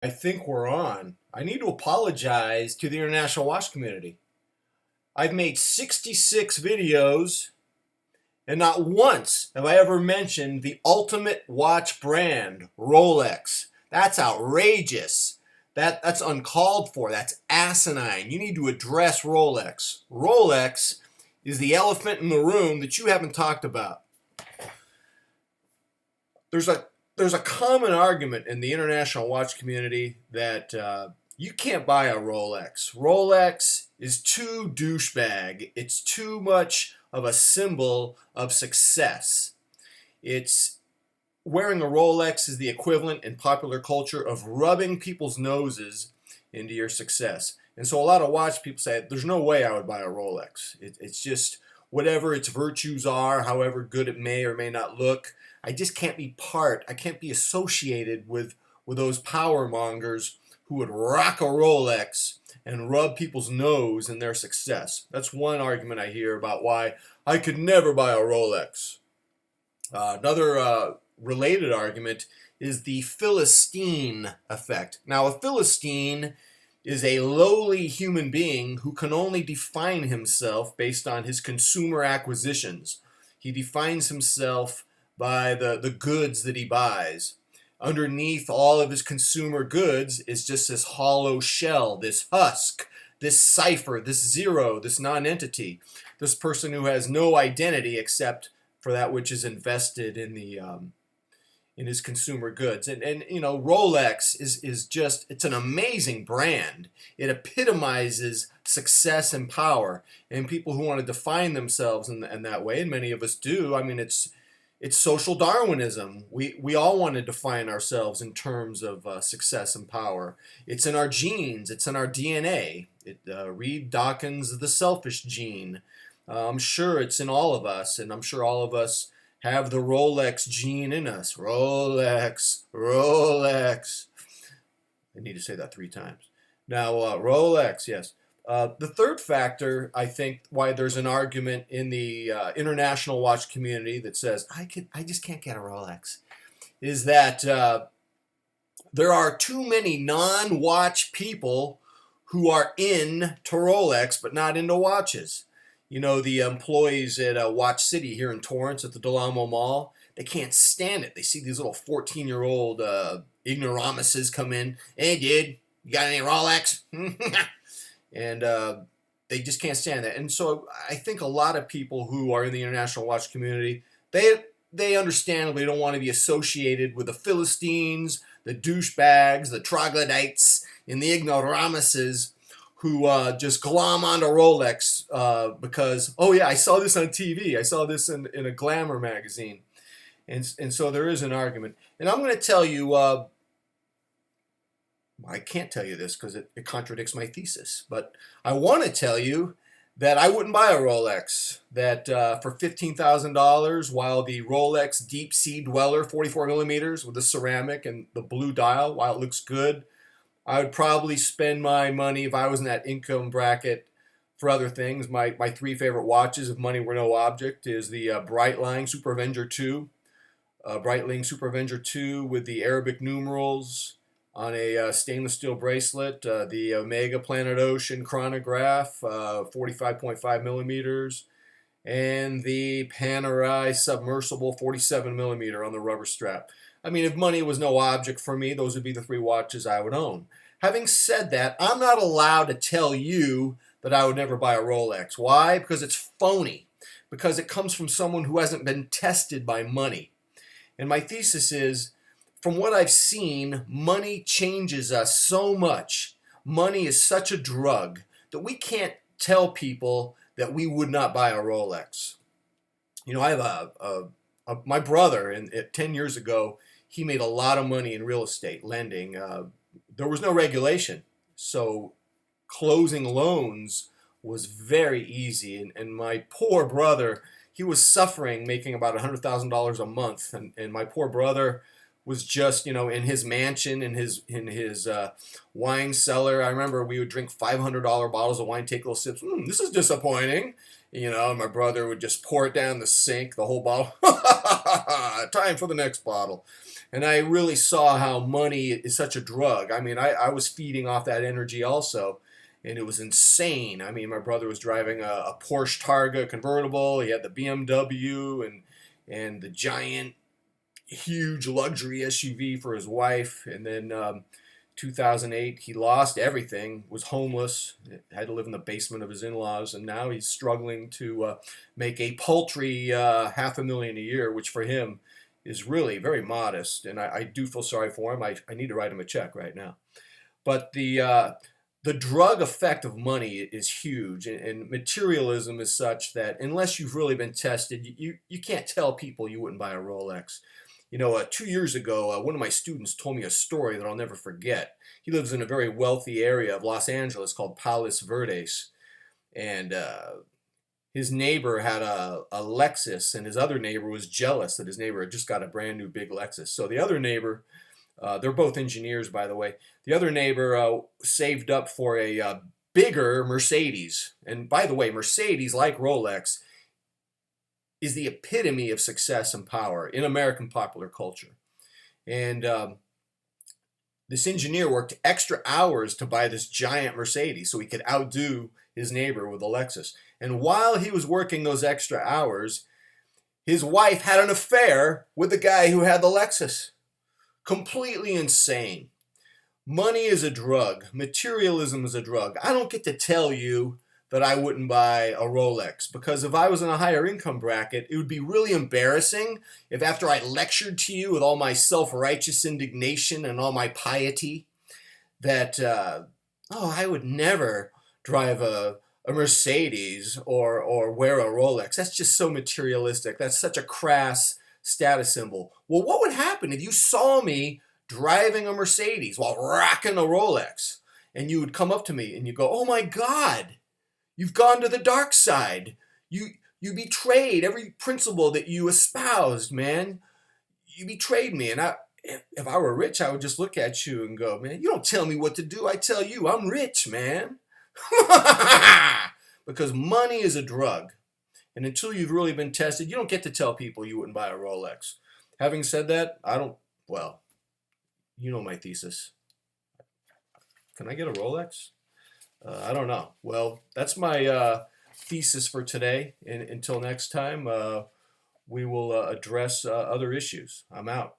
I think we're on. I need to apologize to the international watch community. I've made 66 videos, and not once have I ever mentioned the ultimate watch brand, Rolex. That's outrageous. That's uncalled for. That's asinine. You need to address Rolex. Rolex is the elephant in the room that you haven't talked about. There's a there's a common argument in the international watch community that you can't buy a Rolex. Rolex is too douchebag. It's too much of a symbol of success. It's wearing a Rolex is the equivalent in popular culture of rubbing people's noses into your success. And so a lot of watch people say, there's no way I would buy a Rolex. It's just whatever its virtues are, however good it may or may not look. I just can't be I can't be associated with those power mongers who would rock a Rolex and rub people's nose in their success. That's one argument I hear about why I could never buy a Rolex. Another related argument is the Philistine effect. Now, a Philistine is a lowly human being who can only define himself based on his consumer acquisitions. He defines himself by the goods that he buys. Underneath all of his consumer goods is just this hollow shell, this husk, this cipher, this zero, this nonentity, this person who has no identity except for that which is invested in the in his consumer goods. And you know, Rolex is just, it's an amazing brand. It epitomizes success and power. And people who want to define themselves in that way, and many of us do, I mean, it's social Darwinism. We all want to define ourselves in terms of success and power. It's in our genes. It's in our DNA. Read Dawkins' The Selfish Gene. I'm sure it's in all of us, and I'm sure all of us have the Rolex gene in us. Rolex, Rolex. I need to say that 3 times. Now, Rolex, yes. The third factor, I think, why there's an argument in the international watch community that says I just can't get a Rolex, is that there are too many non-watch people who are into Rolex but not into watches. You know, the employees at Watch City here in Torrance at the Del Amo Mall, they can't stand it. They see these little 14-year-old ignoramuses come in. Hey, dude, you got any Rolex? And they just can't stand that. And so I think a lot of people who are in the international watch community, they understandably don't want to be associated with the Philistines, the douchebags, the troglodytes, and the ignoramuses who just glom onto Rolex because, oh yeah, I saw this on TV. I saw this in a glamour magazine. And so there is an argument. And I'm going to tell you, I can't tell you this because it contradicts my thesis, but I want to tell you that I wouldn't buy a Rolex. That for $15,000, while the Rolex Deep Sea Dweller 44 millimeters with the ceramic and the blue dial, while it looks good, I would probably spend my money if I was in that income bracket for other things. My 3 favorite watches, if money were no object, is the Breitling Super Avenger 2. Breitling Super Avenger 2 with the Arabic numerals on a stainless steel bracelet. The Omega Planet Ocean chronograph, 45.5 millimeters. And the Panerai Submersible 47 millimeter on the rubber strap. I mean, if money was no object for me, those would be the 3 watches I would own. Having said that, I'm not allowed to tell you that I would never buy a Rolex. Why? Because it's phony. Because it comes from someone who hasn't been tested by money. And my thesis is, from what I've seen, money changes us so much. Money is such a drug that we can't tell people that we would not buy a Rolex. You know, I have my brother, 10 years ago, he made a lot of money in real estate lending. There was no regulation, so closing loans was very easy. And my poor brother, he was suffering making about $100,000 a month. And my poor brother was just, in his mansion, in his wine cellar. I remember we would drink $500 bottles of wine, take little sips. This is disappointing. My brother would just pour it down the sink, the whole bottle. Time for the next bottle. And I really saw how money is such a drug. I mean, I was feeding off that energy also, and it was insane. I mean, my brother was driving a Porsche Targa convertible. He had the BMW and the giant, huge luxury SUV for his wife. And then 2008, he lost everything, was homeless, had to live in the basement of his in-laws, and now he's struggling to make a paltry $500,000 a year, which for him is really very modest. And I do feel sorry for him. I need to write him a check right now. But the drug effect of money is huge, and materialism is such that unless you've really been tested, you can't tell people you wouldn't buy a Rolex. 2 years ago, one of my students told me a story that I'll never forget. He lives in a very wealthy area of Los Angeles called Palos Verdes, and his neighbor had a Lexus, and his other neighbor was jealous that his neighbor had just got a brand new big Lexus. So the other neighbor, they're both engineers, by the way. The other neighbor saved up for a bigger Mercedes. And by the way, Mercedes, like Rolex, is the epitome of success and power in American popular culture. And this engineer worked extra hours to buy this giant Mercedes so he could outdo his neighbor with a Lexus. And while he was working those extra hours, his wife had an affair with the guy who had the Lexus. Completely insane. Money is a drug. Materialism is a drug. I don't get to tell you that I wouldn't buy a Rolex, because if I was in a higher income bracket, it would be really embarrassing if after I lectured to you with all my self-righteous indignation and all my piety that, I would never drive a Mercedes or wear a Rolex. That's just so materialistic. That's such a crass status symbol. Well, what would happen if you saw me driving a Mercedes while rocking a Rolex, and you would come up to me and you go, "Oh my God, you've gone to the dark side. You betrayed every principle that you espoused, man. You betrayed me." And if I were rich, I would just look at you and go, "Man, you don't tell me what to do. I tell you, I'm rich, man." Because money is a drug. And until you've really been tested, you don't get to tell people you wouldn't buy a Rolex. Having said that, you know my thesis. Can I get a Rolex? I don't know. Well, that's my thesis for today. And until next time, we will address other issues. I'm out.